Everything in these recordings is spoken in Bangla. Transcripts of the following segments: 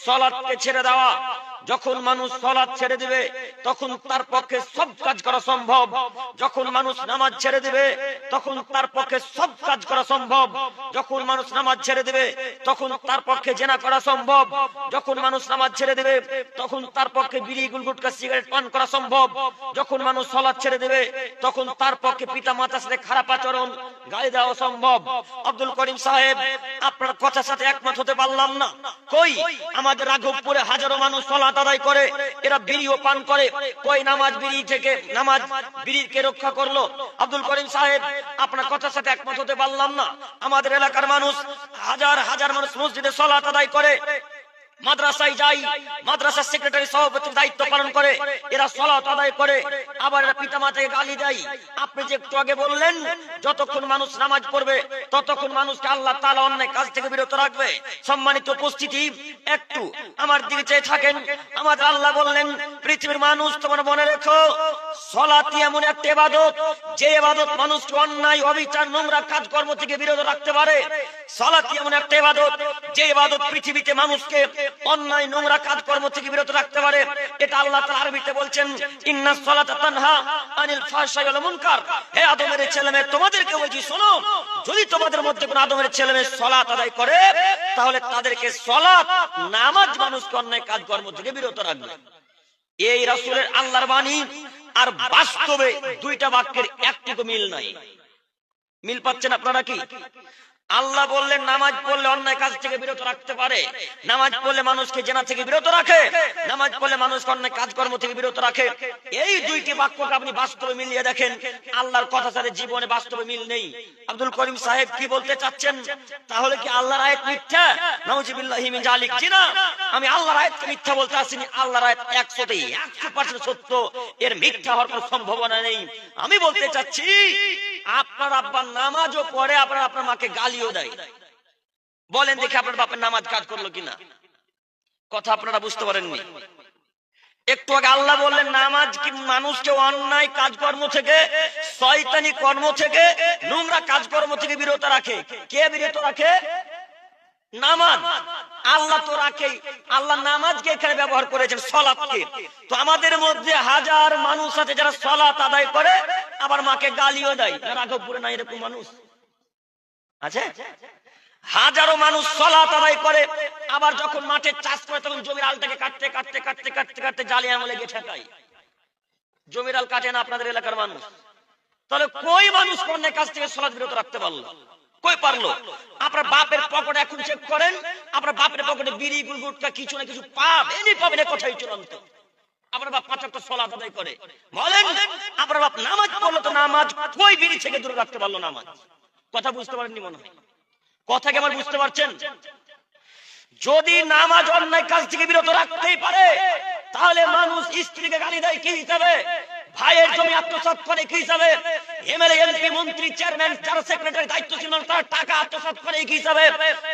সালাতকে ছেড়ে দেওয়া। যখন মানুষ সালাত ছেড়ে দিবে তখন তার পক্ষে সব কাজ করা সম্ভব। যখন মানুষ নামাজ ছেড়ে দিবে তখন তার পক্ষে সব কাজ করা সম্ভব। যখন মানুষ নামাজ ছেড়ে দিবে তখন তার পক্ষে জেনা করা সম্ভব। যখন মানুষ নামাজ ছেড়ে দিবে তখন তার পক্ষে বিড়ি গুলগুটকা সিগারেট পান করা সম্ভব। যখন মানুষ সালাত ছেড়ে দিবে তখন তার পক্ষে পিতা মাতার সাথে খারাপ আচরণ গালি দেওয়া সম্ভব। আব্দুল করিম সাহেব, আপনার কথার সাথে একমত হতে পারলাম না। কই আমাদের রাঘবপুরে হাজারো মানুষ সালাত আদায় করে, এরা বিড়িও পান করে। কই নামাজ বিড়ি থেকে, নামাজ বিড়িকে রক্ষা করলো? আব্দুল করিম সাহেব, আপনার কথার সাথে একমত হতে পারলাম না। আমাদের এলাকার মানুষ, হাজার হাজার মানুষ মসজিদে সালাত আদায় করে, মাদ্রাসায় যায়, মাদ্রাসার সেক্রেটারি সভাপতির দায়িত্ব পালন করে, এরা সালাত আদায় করে, আবার এরা পিতামাতাকে গালি দেয়। আপনি যে একটু আগে বললেন যতক্ষণ মানুষ নামাজ পড়বে ততক্ষণ মানুষকে আল্লাহ তাআলা অন্যায় কাজ থেকে বিরত রাখবে। সম্মানিত উপস্থিতি, একটু আমার দিকে চেয়ে থাকেন। আমাদের আল্লাহ বললেন, পৃথিবীর মানুষ তোমরা মনে রেখো, সালাতই এমন একটা ইবাদত যে ইবাদত মানুষকে অন্যায়, অবিচার, নোংরা কাজকর্ম থেকে বিরত রাখতে পারে। সালাতই এমন একটা ইবাদত যে ইবাদত পৃথিবীতে মানুষকে অন্যায়, নোংরা কাজকর্ম থেকে বিরত রাখতে পারে। এটা আল্লাহ তাআলা আরবিতে বলছেন, ইন্নাস সালাতা তানহা আনিল ফাহশাই ওয়াল মুনকার। হে আদমের ছেলেমেয়ে, তোমাদেরকে বলছি শোনো, যদি তোমাদের মধ্যে কোন আদমের ছেলেমেয়ে সালাত আদায় করে তাহলে তাদেরকে সালাত, নামাজ মানুষকে অন্যায় কাজকর্ম থেকে বিরত রাখবে। এই রাসূলের আল্লাহর বাণী আর বাস্তবে দুইটা বাক্যের একটুকু মিল নাই। মিল পাচ্ছেন আপনারা কি? আল্লাহ বললেন নামাজ পড়লে অন্যায় কাজ থেকে বিরত রাখতে পারে, নামাজ পড়লে মানুষকে জেনা থেকে বিরত রাখে, নামাজ পড়লে মানুষকে অন্যায় কাজকর্ম থেকে বিরত রাখে। এই দুইটি বাক্যকে আপনি বাস্তবে মিলিয়ে দেখেন, আল্লাহর কথার সাথে জীবনে বাস্তবে মিল নেই। আব্দুল করিম সাহেব কি বলতে চাচ্ছেন? তাহলে কি আল্লাহর আয়াত মিথ্যা? নাউযুবিল্লাহি মিন যালিক। জি না, আমি আল্লাহর আয়াতকে মিথ্যা বলতে আসিনি। আল্লাহর আয়াত 100% সত্য, এর মিথ্যা হওয়ার কোনো সম্ভাবনা নেই। আমি বলতে চাচ্ছি, আপনার আব্বা নামাজও পড়ে, আপনার মাকে গালিও দেয়। বলেন দেখি আপনার বাপের নামাজ কাজ করলো কিনা? কথা আপনারা বুঝতে পারেননি। একটু আগে আল্লাহ বললেন নামাজ কি মানুষকে অন্যায় কাজকর্ম থেকে, শয়তানি কর্ম থেকে, নোংরা কাজকর্ম থেকে বিরত রাখে। কে বিরত রাখে? নামাজ। আল্লাহ তো রাখে, আল্লাহ নামাজকে এখানে ব্যবহার করেছেন, সালাতকে। তো আমাদের মধ্যে হাজার মানুষ আছে যারা সালাত আদায় করে আবার মাকে গালিও দেয়। রাঘবপুরে না এরকম মানুষ আছে? হাজারো মানুষ সালাত আদায় করে, আবার যখন মাঠে চাষ করে তখন জমির আলটাকে কাটতে কাটতে কাটতে কাটতে কাটতে জালি আঙুলে গিয়ে ঠেকায়। জমির আল কাটে না আপনাদের এলাকার মানুষ? তাহলে কই মানুষ অন্যায় কাজ থেকে সালাত বিরত রাখতে পারলো? কই পারলো? আপনার বাপের পকেটে এখন চেক করেন, আপনার বাপের পকেটে বিড়ি গুলগুটকা কিছু না কিছু পাবেন, কথাই চূড়ান্ত। আপনার বাপ 5 ওয়াক্ত সালাত আদায় করে, বলেন আপনার বাপ নামাজ পড়লো, তো নামাজ কই বিড়ি থেকে দূরে রাখতে পারলো নামাজ? কথা বুঝতে পারেননি মনে হয়। কথা কি আমার বুঝতে পারছেন? যদি নামাজ অন্যায় কাজ থেকে বিরত রাখতেই পারে তাহলে মানুষ স্ত্রীকে গালি দেয় কি হিসাবে? ভাইয়ের জমি আত্মসাৎ করে কি হিসাবে? এমএলএ, এমপি, মন্ত্রী, চেয়ারম্যান, যারা সেক্রেটারি দায়িত্বশীল মানুষ তারা টাকা আত্মসাৎ করে কি হিসাবে?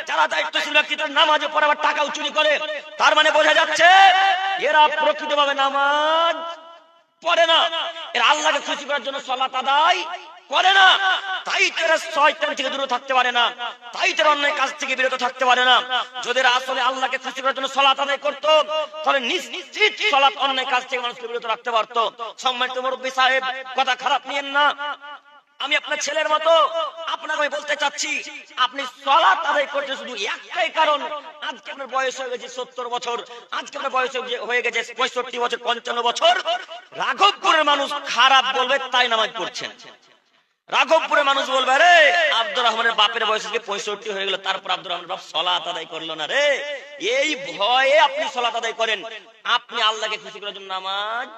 যারা দায়িত্বশীল ব্যক্তি তারা নামাজে পড়ে আবার টাকাও চুরি করে। তার মানে বোঝা যাচ্ছে এরা প্রকৃতভাবে নামাজ পড়ে না, এরা আল্লাহকে খুশি করার জন্য সালাত আদায় করে না। তাই তারা শয়তান থেকে দূরে থাকতে পারে না, তাই তারা অন্যায় কাজ থেকে বিরত থাকতে পারে না। যদি আসলে আল্লাহকে খুশি করার জন্য সালাত আদায় করতো তাহলে নিশ্চিত সালাত অন্যায় কাজ থেকে মানুষকে বিরত রাখতে পারতো। সম্মানিত মুরব্বী সাহেব, কথা খারাপ নিয়েন না, আমি আপনার ছেলের মতো আপনাকে আমি বলতে চাচ্ছি, আপনি সালাত আদায় করতে শুধু একটাই কারণ, আজকে আপনার বয়স হয়ে গেছে 70 বছর, আজকে আপনার বয়স হয়ে গেছে 65 বছর, 55 বছর। রাঘবপুরের মানুষ খারাপ বলবে তাই নামাজ পড়ছেন। রাঘবপুরের মানুষ বলবে, রে আব্দুর রহমানের বাপের বয়স 65 হয়ে গেল, তারপর আব্দুর রহমানের বাপ সালাত আদায় করলো না রে। এই ভয়ে আপনি সালাত আদায় করেন, আপনি আল্লাহকে খুশি করার জন্য নামাজ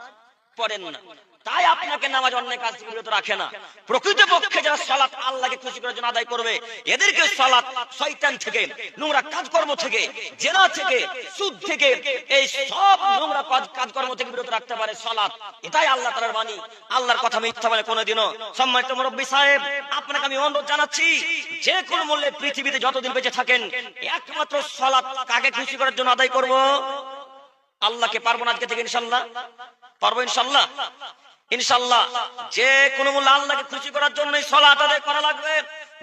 পড়েন না। তাই আপনাকে নামাজ অন্যায় কাজ থেকে বিরত রাখে না। প্রকৃতপক্ষে যারা সালাত আল্লাহকে খুশি করার জন্য আদায় করবে এদেরকে সালাত শয়তান থেকে, নোংরা কাজকর্ম থেকে, জেনা থেকে, সুদ থেকে, এই সব নোংরা কাজকর্ম থেকে বিরত রাখতে পারে সালাত। এটাই আল্লাহ তাআলার বাণী, আল্লাহর কথা মিথ্যা বলে কোনোদিনও। সম্মানিত মুরব্বী সাহেব, আপনাকে আমি অনুরোধ জানাচ্ছি, যে কোনো মূল্যে পৃথিবীতে যতদিন বেঁচে থাকেন একমাত্র সালাত কাকে খুশি করার জন্য আদায় করব? আল্লাহকে। পারবো না আজকে থেকে ইনশাআল্লাহ? পারবো ইনশাআল্লাহ? ইনশাআল্লাহ যে কোনো মূল্যে আল্লাহকে খুশি করার জন্যই সালাত আদায় করা লাগবে।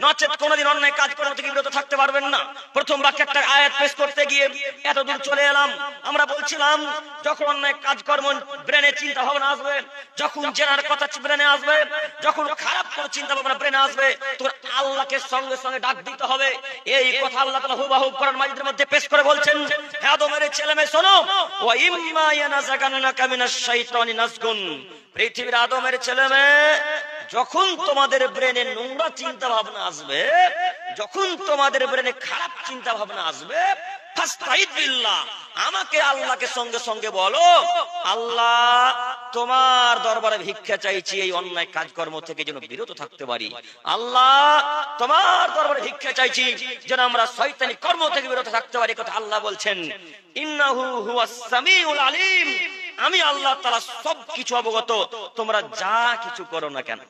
নচেত কোনদিন অন্যায় কাজ করা থেকে বিরত থাকতে পারবেন না। প্রথম বাক্যে একটা আয়াত পেশ করতে গিয়ে এত দূর চলে এলাম। আমরা বলছিলাম যখন অন্যায় কাজকর্ম ব্রেনে চিন্তা ভাবনা আসবে, যখন জেনার কথা ব্রেনে আসবে, যখন খারাপ করে চিন্তা ভাবনা ব্রেনে আসবে, তোর আল্লাহকে সঙ্গে সঙ্গে ডাক দিতে হবে। এই কথা আল্লাহ তাআলা হুবহু কোরআন মাজিদের মধ্যে পেশ করে বলছেন, হে আদমের ছেলে মেয়ে শোনো, ওয়া ইম্মা ইয়ানাযাগান্নাকা মিনাশ শাইতানি নাসগুন, পৃথিবীর আদমের ছেলে মেয়ে যখন তোমাদের ব্রেনে নোংরা চিন্তা ভাবনা আসবে, যখন তোমাদের ব্রেনে খারাপ চিন্তা ভাবনা আসবে, ফাস্তাইদ বিল্লাহ, আমাকে আল্লাহকে সঙ্গে সঙ্গে বলো, আল্লাহ তোমার দরবারে ভিক্ষা চাইছি এই অন্যায় কাজকর্ম থেকে যেন বিরত থাকতে পারি। আল্লাহ তোমার দরবারে ভিক্ষা চাইছি যেন আমরা শয়তানি কর্ম থেকে বিরত থাকতে পারি। কথা আল্লাহ বলছেন, ইন্নাহু হুয়াস সামিউল আলিম, আমি আল্লাহ তাআলা সবকিছু অবগত, তোমরা যা কিছু করো না কেন।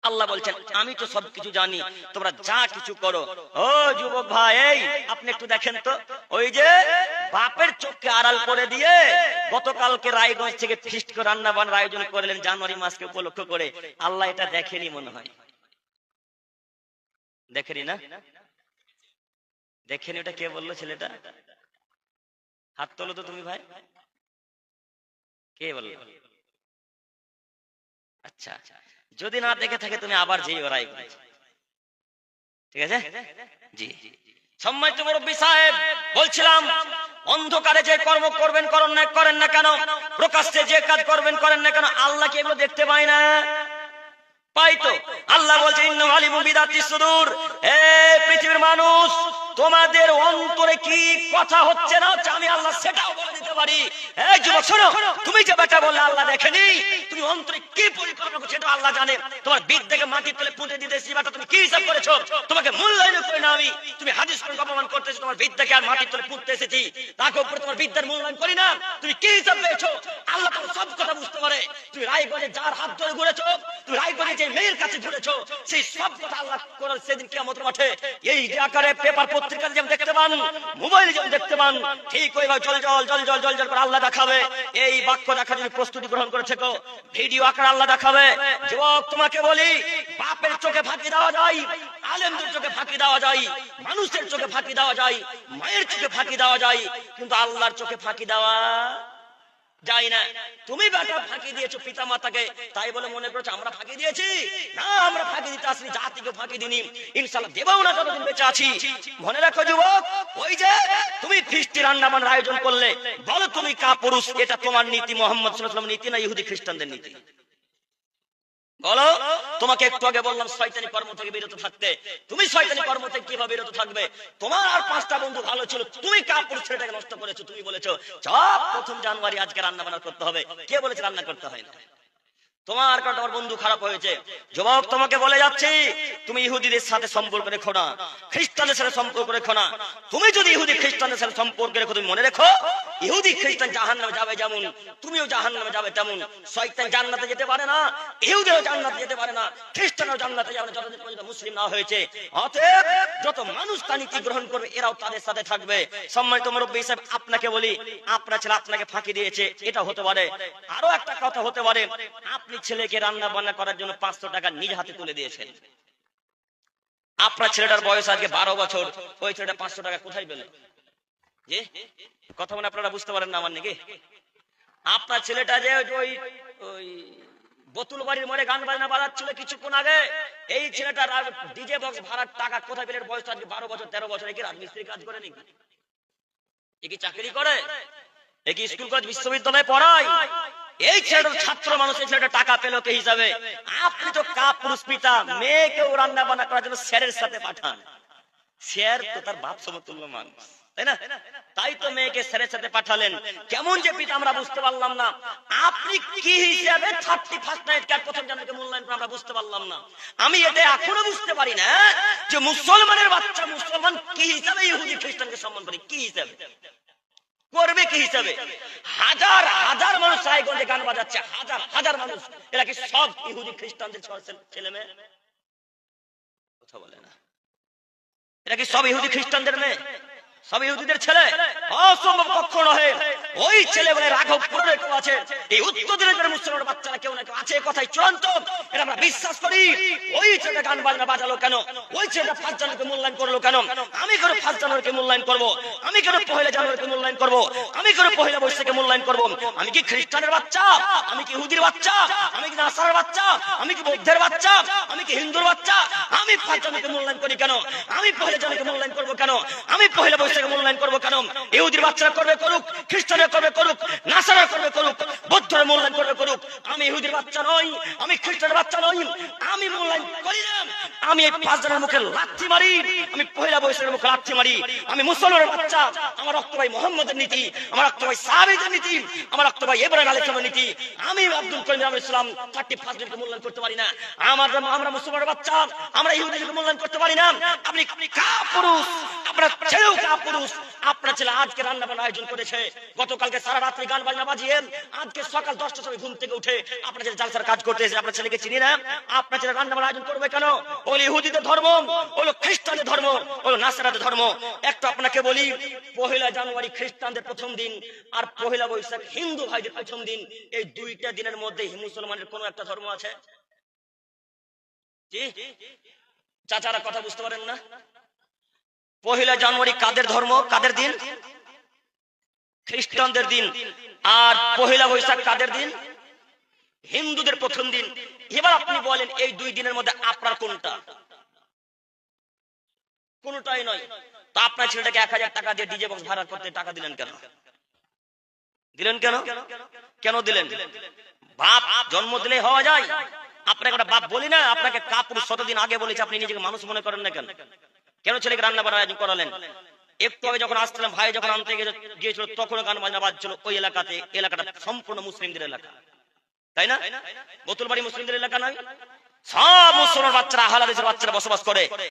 আল্লাহ বলছেন আমি তো সবকিছু জানি, তোমরা যা কিছু করো। ও যুবক ভাই, এই আপনি একটু দেখেন তো, ওই যে বাপের চোখকে আড়াল করে দিয়ে গতকালকে রায়গঞ্জ থেকে ফিস্ট করে রান্না বান্নার আয়োজন করলেন জানুয়ারি মাসকে উপলক্ষ করে, আল্লাহ এটা দেখেনি মনে হয়? দেখেনি না? দেখেনি? ওটা কে বললো? ছেলেটা হাত তোলো তো তুমি ভাই, কে বললো? আচ্ছা, যদি না দেখে থাকে তুমি আবার যেই ওরাই করেছে, ঠিক আছে? জি, সম্মানিত মুরব্বী সাহেব, বলছিলাম অন্ধকারে যে কর্ম করবেন করেন না কেন, প্রকাশ্যে যে কাজ করবেন করেন না কেন, আল্লাহ কি এগুলো দেখতে পায় না? পাই তো। আল্লাহ বলছে ইন্নাহু আলিমুম বিযাতিস সুদূর, হে পৃথিবীর মানুষ, তোমাদের অন্তরে কি কথা হচ্ছে না হচ্ছে আমি আল্লাহ সেটাও বলে দিতে পারি। এই যুবক শোনো, তুমি যে বেটা বললে আল্লাহ দেখেনি, তুমি অন্তরে কি পরিকল্পনা করছো সেটা আল্লাহ জানে। তোমার বিদ্যাকে মাটির তলে পুঁতে দিতেছি, বেটা তুমি কি হিসাব করেছো? তোমাকে মূল্যায়ন করে না আমি, তুমি হাদিস করে অপমান করতেছো, তোমার বিদ্যাকে আর মাটির তলে পুঁততে এসেছি, তাকে উপরে তোমার বিদ্যার মূল্যায়ন করি না, তুমি কি হিসাব পেয়েছো? আল্লাহ তোমার সব কথা বুঝতে পারে। তুমি রায়গঞ্জে যার হাত ধরে ঘুরেছো, তুমি রায়গঞ্জে যে মেয়ের কাছে ঘুরেছো, সেই সব কথা আল্লাহ করে সেদিন কিয়ামতের মাঠে এই আকারে পেপার পত্রিকা যেমন দেখতে পান, মোবাইলে যেমন দেখতে পান, ঠিক ওইভাবে জল জল করে আল্লাহ দেখাবে। এই বাক্য দেখার জন্য প্রস্তুতি গ্রহণ করেছে গো, ভিডিও আকারে আল্লাহ দেখাবে। যুবক তোমাকে বলি, বাপের চোখে ফাঁকি দেওয়া যায়, আলেমদের চোখে ফাঁকি দেওয়া যায়, মানুষের চোখে ফাঁকি দেওয়া যায়, মায়ের চোখে ফাঁকি দেওয়া যায়, কিন্তু আল্লাহর চোখে ফাঁকি দেওয়া যায় না। তুমি বেটা ফাঁকি দিয়েছো পিতা মাতাকে, তাই বলে মনে করছো আমরা ফাঁকি দিয়েছি? না, আমরা ফাঁকি দিতে আসিনি, জাতিকে ফাঁকি দিনি, ইনশাআল্লাহ দেবও না যতদিন বেঁচে আছি। মনে রাখো যুবক, ওই যে তুমি ফিস্টি রান্না বান্নার আয়োজন করলে, বলো তুমি কাপুরুষ, এটা তোমার নীতি, মুহাম্মদ সাল্লাল্লাহু আলাইহি ওয়াসাল্লাম নীতি না ইহুদি খ্রিস্টানদের নীতি? বলো। তোমাকে একটু আগে বললাম শয়তানি কর্ম থেকে বিরত থাকতে, তুমি শয়তানি কর্ম থেকে কিভাবে বিরত থাকবে? তোমার আর 5টা বন্ধু ভালো ছিল, তুমি কাপুরুষ ছেলেটাকে নষ্ট করেছো। তুমি বলেছো সব প্রথম জানুয়ারি আজকে রান্না বান্না করতে হবে, কে বলেছে রান্না করতে হয় না? তোমার কারণে তোমার বন্ধু খারাপ হয়েছে। যুবক তোমাকে বলে যাচ্ছি, তুমি ইহুদিদের সাথে সম্পর্ক রেখো না, খ্রিস্টানদের সাথে সম্পর্ক রেখো না। তুমি যদি ইহুদি খ্রিস্টানদের সাথে সম্পর্ক রেখো, তুমি মনে রেখো ইহুদি খ্রিস্টান জাহান্নামে যাবে যেমন, তুমিও জাহান্নামে যাবে তেমন। শয়তান জান্নাতে যেতে পারে না, ইহুদিও জান্নাতে যেতে পারে না, খ্রিস্টানও জান্নাতে যাবে না যতদিন পর্যন্ত মুসলিম না হয়েছে। অতএব যত মানুষ তা নীতি গ্রহণ করবে, এরাও তাদের সাথে থাকবে। সম্মানিত মুরব্বী সাহেব, আপনাকে বলি, আপনার ছেলে আপনাকে ফাঁকি দিয়েছে, এটা হতে পারে। আরো একটা কথা হতে পারে, আপনি ছেলেকে রান্না বান্না করার জন্য 500 টাকা নিজ হাতে তুলে দিয়েছেন। আপনার ছেলেটার বয়স আজকে 12 বছর, ওই ছেলেটা 500 টাকা কোথায় পেল? যে কথা মানে আপনারা বুঝতে পারেন না আমার নাকি? আপনার ছেলেটা যে ওই বোতল বাড়ির মোড়ে গান বাজনা বাজাচ্ছিল কিছুক্ষণ আগে, এই ছেলেটার ডিজে বক্স ভাড়ার টাকা কোথায় পেলেন? বয়স আজকে 12 বছর 13 বছর। কি রাজমিস্ত্রি কাজ করে নাকি? কি চাকরি করে? কি স্কুল কলেজ বিশ্ববিদ্যালয়ে পড়ায়? এই ছেলেটার ছাত্র মানুষ, এই ছেলেটা টাকা পেল কে হিসাবে? আপনি তো কাপুরুষ পিতা, মেয়েকেও রান্না বান্না করার জন্য স্যারের সাথে পাঠান। স্যার তো তার বাপ সমতুল্য মানুষ, তাই না? তাই তো মেয়েকে স্যারের সাথে পাঠালেন। কেমন যে পিতা আমরা বুঝতে পারলাম না। আপনি কি হিসাবে 31st নাইট কার প্রথম জান্নাতকে মূল্যায়ন করে আমরা বুঝতে পারলাম না। আমি এটা এখনো বুঝতে পারি না যে মুসলমানের বাচ্চা মুসলমান কি হিসাবে ইহুদি খ্রিস্টানকে সম্মান করে, কি হিসাবে করবে, কি হিসাবে? হাজার হাজার মানুষ রায়গঞ্জে গান বাজাচ্ছে, হাজার হাজার মানুষ, এরা কি সব ইহুদি খ্রিস্টানদের ছেলে মেয়ে? কথা বলে না, এরা কি সব ইহুদি খ্রিস্টানদের মেয়ে? সব ইহুদিদের ছেলে? অসম্ভব, কখনো নয়। ওই ছেলেগুলো রাঘবপুরে কেউ আছে, এই উত্তর দিনাজপুরের মুসলমান বাচ্চারা কেউ না কেউ আছে, কথাই চূড়ান্ত, এটা আমরা বিশ্বাস করি। ওই ছেলেটা গান বাজনা বাজালো কেন? ওই ছেলেটা 5 জানুয়ারিকে মূল্যায়ন করলো কেন? আমি কেন 5 জানুয়ারিকে মূল্যায়ন করব? আমি কেন 1 জানুয়ারিকে মূল্যায়ন করব? আমি কেন 1 বৈশাখকে মূল্যায়ন করব? আমি কি খ্রিস্টানের বাচ্চা? আমি কি ইহুদির বাচ্চা? আমি কি নাসারার বাচ্চা? আমি কি বৌদ্ধের বাচ্চা? আমি কি হিন্দুর বাচ্চা? আমি 5 জানুয়ারিকে মূল্যায়ন করি কেন? আমি 1 জানুয়ারিকে মূল্যায়ন করব কেন? আমি 1 বৈশাখকে মূল্যায়ন করব কেন? ইহুদির বাচ্চারা করবে করুক, খ্রিস্টানরা করবে করুক, নাসারা করবে করুক, বৌদ্ধরা মূল্যায়ন করবে করুক। আমি ইহুদির বাচ্চা নই, আমি খ্রিস্টানের বাচ্চা নই, আমি মূল্যায়ন করি না। আমি এই 5 জানুয়ারির মুখে লাথি মারি, আমি 1 বৈশাখের মুখে লাথি মারি। আমি মুসলমানের বাচ্চা, আমার রক্ত ভাই মুহাম্মদের নীতি, আমার রক্ত ভাই সাহাবীদের নীতি, আমার রক্ত ভাই ইব্রাহিম আলাইহিস সালামের নীতি। আমি আব্দুল করিম আলাইহিস সালাম 31 জনকে মূল্যায়ন করতে পারি না। আমরা মুসলমানের বাচ্চা, আমরা ইহুদিদেরকে মূল্যায়ন করতে পারি না। আপনি কাপুরুষ, আপনার ছেলেও কাপুরুষ। আপনার ছেলে আজকে রান্না বান্না আয়োজন করেছে, গতকালকে সারা রাত্রি গান বাজনা বাজিয়ে আজকে সকাল 10টার সময় ঘুম থেকে উঠে আপনার ছেলে জালসার কাজ করতে এসে আপনার ছেলেকে চিনি না? আপনার ছেলে রান্না বান্না আয়োজন করবে কেন? ওই ইহুদিদের ধর্ম, ওই খ্রিস্টানদের ধর্ম, ওই নাসারাদের ধর্ম। একটু আপনাকে বলি, 1 জানুয়ারি খ্রিস্টানদের প্রথম দিন আর 1 বৈশাখ হিন্দু ভাইদের প্রথম দিন, এই 2টা দিনের মধ্যে মুসলমানের কোন একটা ধর্ম আছে? জি চাচারা কথা বুঝতে পারেন না? 1 জানুয়ারি কাদের ধর্ম, কাদের দিন? খ্রিস্টানদের দিন। আর 1 বৈশাখ কাদের দিন? হিন্দুদের প্রথম দিন। এবার আপনি বলেন এই 2 দিনের মধ্যে আপনার কোনটা? কোনটাই নয়। তো আপনার ছেলেটাকে 1000 টাকা দিয়ে ডিজে বক্স ভাড়া করতে টাকা দিলেন কেন? দিলেন কেন? কেন দিলেন? বাপ জন্ম দিলে হওয়া যায়? আপনাকে একটা বাপ বলি না, আপনাকে কাপুরুষ 100 দিন আগে বলেছে, আপনি নিজেকে মানুষ মনে করেন না কেন? কেন ছেলেকে রান্না বান্না আয়োজন করালেন? একটু আগে যখন আসছিলাম, ভাই যখন আনতে গিয়েছিল, তখন গান বাজনা বাজছিল ওই এলাকাতে। এলাকাটা সম্পূর্ণ মুসলিমদের এলাকা, তাই না? বোতলবাড়ি মুসলিমদের এলাকা নয়? সব মুসলমান বাচ্চারা, আহলে হাদিসের বাচ্চারা বসবাস করে।